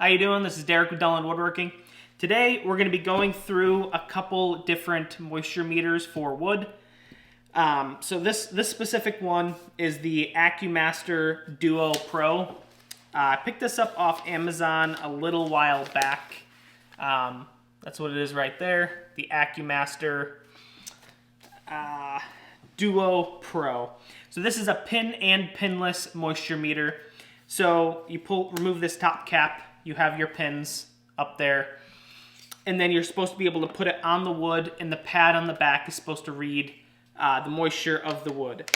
How you doing? This is Derek with Woodworking. Today we're going to be going through a couple different moisture meters for wood. So this specific one is the AccuMaster Duo Pro. I picked this up off Amazon a little while back. That's what it is right there, the AccuMaster Duo Pro. So this is a pin and pinless moisture meter. So you remove this top cap, you have your pins up there, and then you're supposed to be able to put it on the wood, and the pad on the back is supposed to read the moisture of the wood.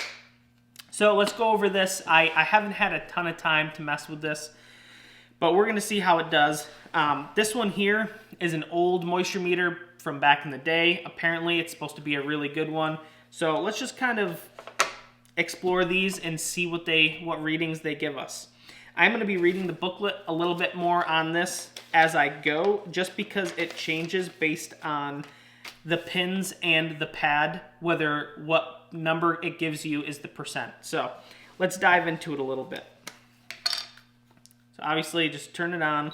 So let's go over this. I haven't had a ton of time to mess with this, but we're going to see how it does. This one here is an old moisture meter from back in the day. Apparently it's supposed to be a really good one. So let's just kind of explore these and see what readings they give us. I'm going to be reading the booklet a little bit more on this as I go, just because it changes based on the pins and the pad, what number it gives you is the percent. So let's dive into it a little bit. So obviously just turn it on,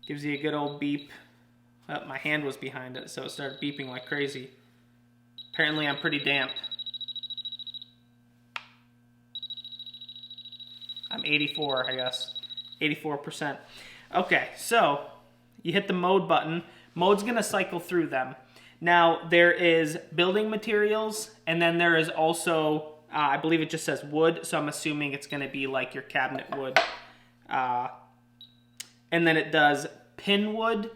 gives you a good old beep. Oh, my hand was behind it, so it started beeping like crazy. Apparently I'm pretty damp. I'm 84, I guess. 84%. Okay, so you hit the mode button. Mode's going to cycle through them. Now, there is building materials, and then there is also, I believe it just says wood, so I'm assuming it's going to be like your cabinet wood. And then it does pin wood,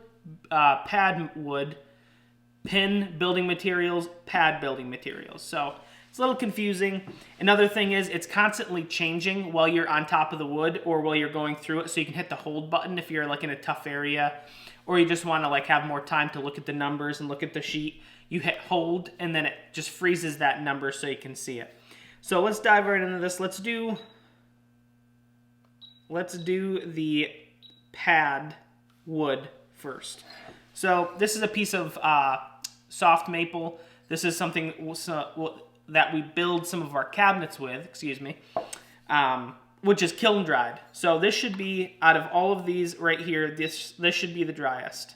pad wood, pin building materials, pad building materials. So it's a little confusing. Another thing is it's constantly changing while you're on top of the wood or while you're going through it. So you can hit the hold button if you're like in a tough area, or you just want to like have more time to look at the numbers and look at the sheet. You hit hold and then it just freezes that number so you can see it. So let's dive right into this. Let's do the pad wood first. So this is a piece of soft maple. This is something that we build some of our cabinets with, which is kiln dried. So this should be, out of all of these right here, this should be the driest.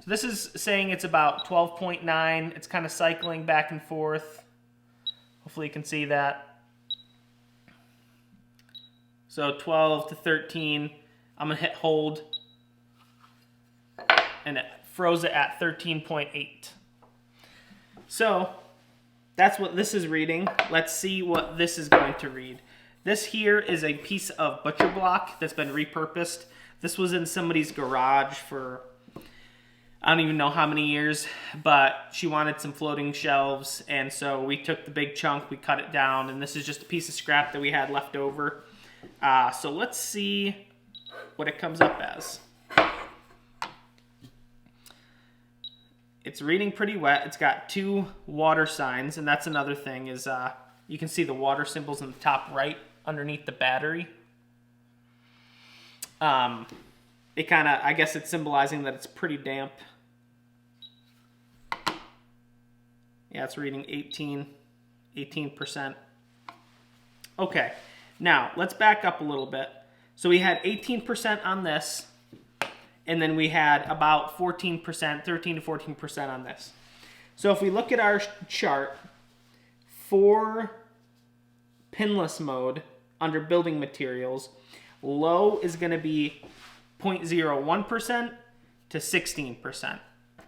So this is saying it's about 12.9. It's kind of cycling back and forth. Hopefully you can see that. So 12 to 13. I'm going to hit hold, and it froze it at 13.8. So that's what this is reading. Let's see what this is going to read. This here is a piece of butcher block that's been repurposed. This was in somebody's garage for I don't even know how many years, but she wanted some floating shelves, and so we took the big chunk, we cut it down, and this is just a piece of scrap that we had left over. So let's see what it comes up as. It's reading pretty wet. It's got 2 water signs, and that's another thing is you can see the water symbols in the top right underneath the battery. It kind of, I guess it's symbolizing that it's pretty damp. Yeah, it's reading 18%. Okay, now let's back up a little bit. So we had 18% on this, and then we had about 14%, 13 to 14% on this. So if we look at our chart, for pinless mode under building materials, low is going to be 0.01% to 16%,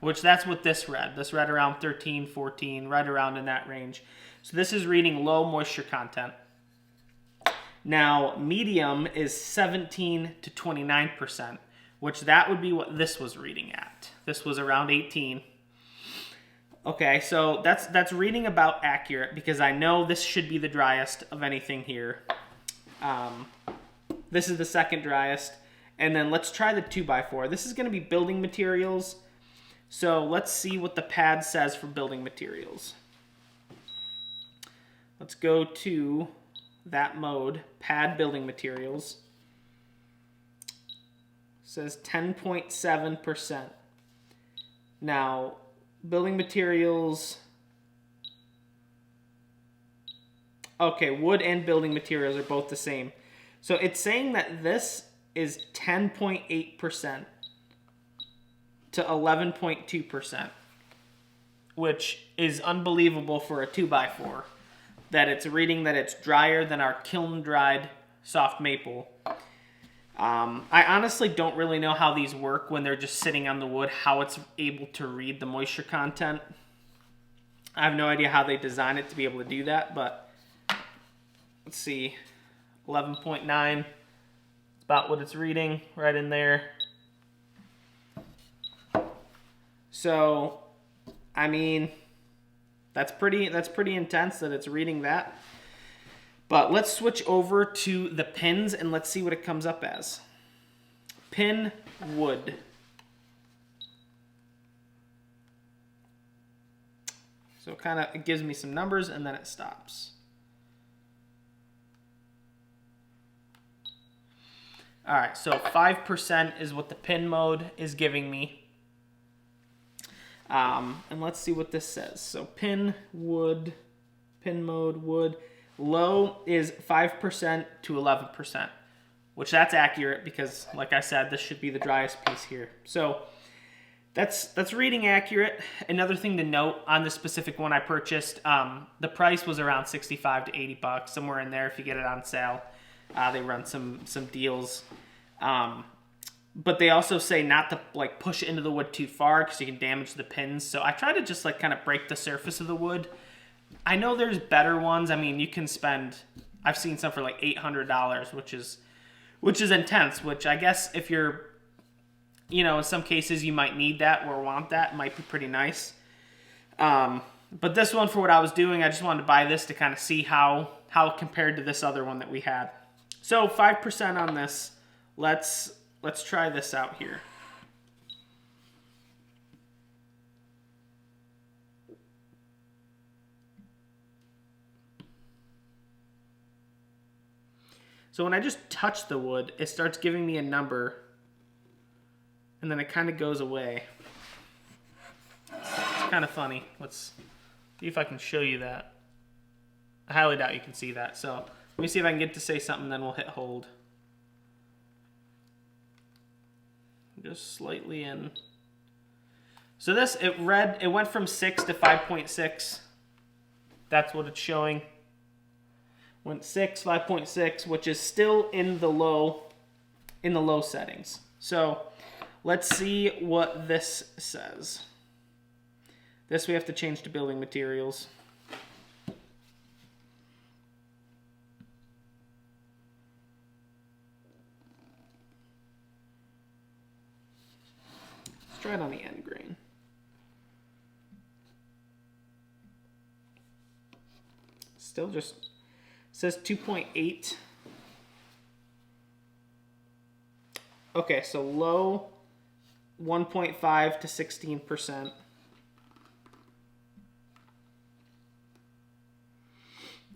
which that's what this read. This read around 13, 14, right around in that range. So this is reading low moisture content. Now, medium is 17 to 29%. Which that would be what this was reading at. This was around 18. Okay, so that's reading about accurate because I know this should be the driest of anything here. This is the second driest. And then let's try the 2x4. This is going to be building materials. So let's see what the pad says for building materials. Let's go to that mode, pad building materials. Says 10.7%. Now, building materials. Okay, wood and building materials are both the same. So it's saying that this is 10.8% to 11.2%, which is unbelievable for a 2x4. That it's reading that it's drier than our kiln-dried soft maple. I honestly don't really know how these work when they're just sitting on the wood, how it's able to read the moisture content. I have no idea how they design it to be able to do that, but let's see, 11.9, it's about what it's reading right in there. So, I mean, that's pretty intense that it's reading that. But let's switch over to the pins and let's see what it comes up as. Pin wood. So it gives me some numbers and then it stops. All right, so 5% is what the pin mode is giving me. And let's see what this says. So pin wood, pin mode wood. Low is 5% to 11%, which that's accurate because, like I said, this should be the driest piece here. So that's reading accurate. Another thing to note on the specific one I purchased, the price was around 65 to 80 bucks, somewhere in there if you get it on sale. They run some deals. But they also say not to like push it into the wood too far because you can damage the pins. So I try to just like kind of break the surface of the wood. I know there's better ones. I mean, you can spend, I've seen some for like $800, which is intense, which I guess if you're, you know, in some cases you might need that or want that, it might be pretty nice. But this one, for what I was doing, I just wanted to buy this to kind of see how it compared to this other one that we had. So 5% on this. Let's try this out here. So when I just touch the wood, it starts giving me a number, and then it kind of goes away. It's kind of funny. Let's see if I can show you that. I highly doubt you can see that. So let me see if I can get to say something, then we'll hit hold. Just slightly in. So this, it went from 6 to 5.6. That's what it's showing. Went 6, 5.6, which is still in the low settings. So let's see what this says. This we have to change to building materials. Let's try it on the end grain. Still just says 2.8. Okay, so low 1.5 to 16%.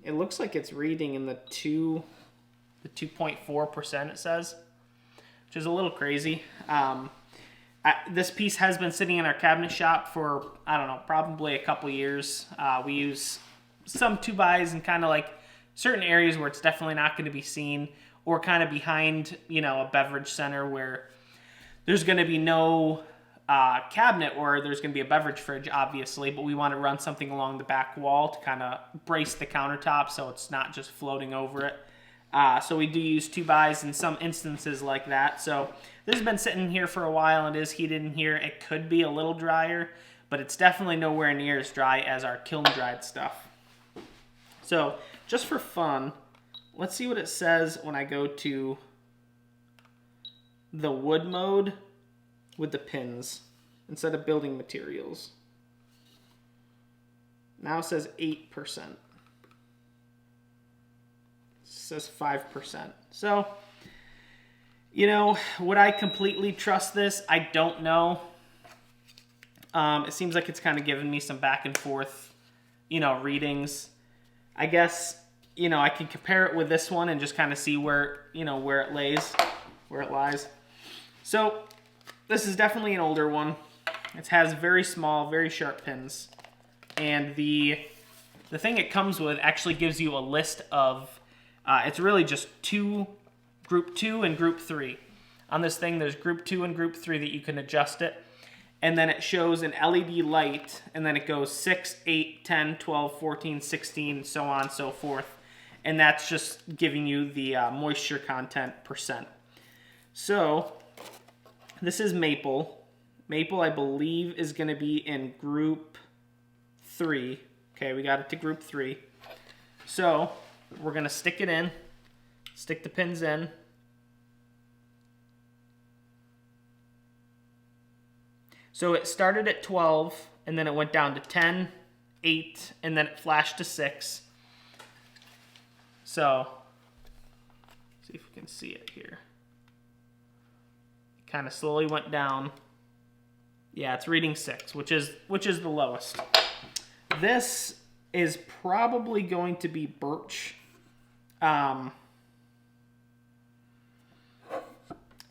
It looks like it's reading in the 2.4% it says, which is a little crazy. This piece has been sitting in our cabinet shop for, I don't know, probably a couple years. We use some 2x in kind of like certain areas where it's definitely not going to be seen, or kind of behind, you know, a beverage center where there's going to be no cabinet, or there's going to be a beverage fridge, obviously, but we want to run something along the back wall to kind of brace the countertop so it's not just floating over it. So we do use 2x in some instances like that. So this has been sitting here for a while and it is heated in here. It could be a little drier, but it's definitely nowhere near as dry as our kiln-dried stuff. So just for fun, let's see what it says when I go to the wood mode with the pins instead of building materials. Now it says 8%. It says 5%. So, you know, would I completely trust this? I don't know. It seems like it's kind of giving me some back and forth, you know, readings. I guess, you know, I can compare it with this one and just kind of see where, you know, where it lies. So this is definitely an older one. It has very small, very sharp pins. And the thing it comes with actually gives you a list of, it's really just group 2 and group 3. On this thing, there's group 2 and group 3 that you can adjust it. And then it shows an LED light, and then it goes 6, 8, 10, 12, 14, 16, so on and so forth. And that's just giving you the moisture content %. So this is maple. Maple, I believe, is going to be in group 3. Okay, we got it to group 3. So we're going to stick it in, stick the pins in. So it started at 12, and then it went down to 10, 8, and then it flashed to 6. So, see if we can see it here. It kind of slowly went down. Yeah, it's reading 6, which is the lowest. This is probably going to be birch. I'm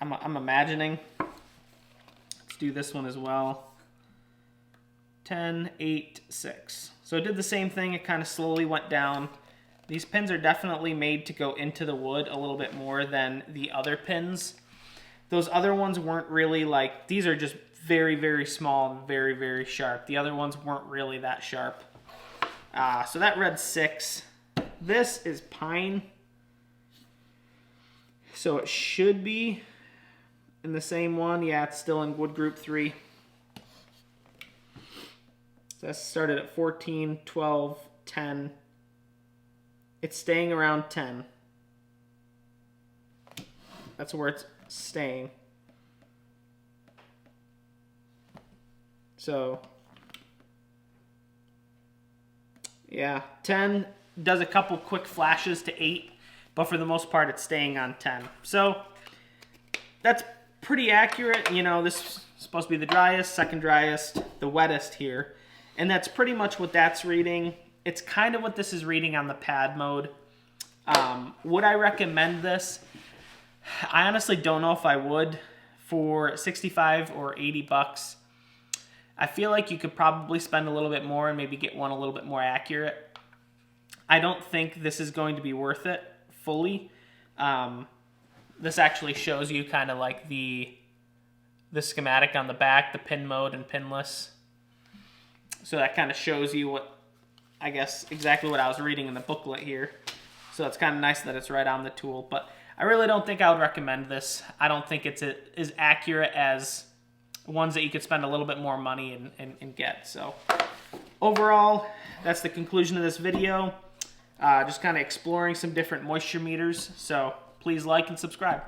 imagining. Let's do this one as well. 10, 8, 6. So it did the same thing. It kind of slowly went down. These pins are definitely made to go into the wood a little bit more than the other pins. Those other ones weren't really like, these are just very, very small and very, very sharp. The other ones weren't really that sharp. So that read 6. This is pine. So it should be in the same one. Yeah, it's still in wood group 3. So that started at 14, 12, 10. It's staying around 10. That's where it's staying. So, yeah, 10 does a couple quick flashes to 8, but for the most part, it's staying on 10. So, that's pretty accurate. You know, this is supposed to be the driest, second driest, the wettest here. And that's pretty much what that's reading. It's kind of what this is reading on the pad mode. Would I recommend this? I honestly don't know if I would. For 65 or 80 bucks, I feel like you could probably spend a little bit more and maybe get one a little bit more accurate. I don't think this is going to be worth it fully. This actually shows you kind of like the schematic on the back, the pin mode and pinless. So that kind of shows you what, I guess, exactly what I was reading in the booklet here. So it's kind of nice that it's right on the tool. But I really don't think I would recommend this. I don't think it's as accurate as ones that you could spend a little bit more money and get. So overall, that's the conclusion of this video. Just kind of exploring some different moisture meters. So please like and subscribe.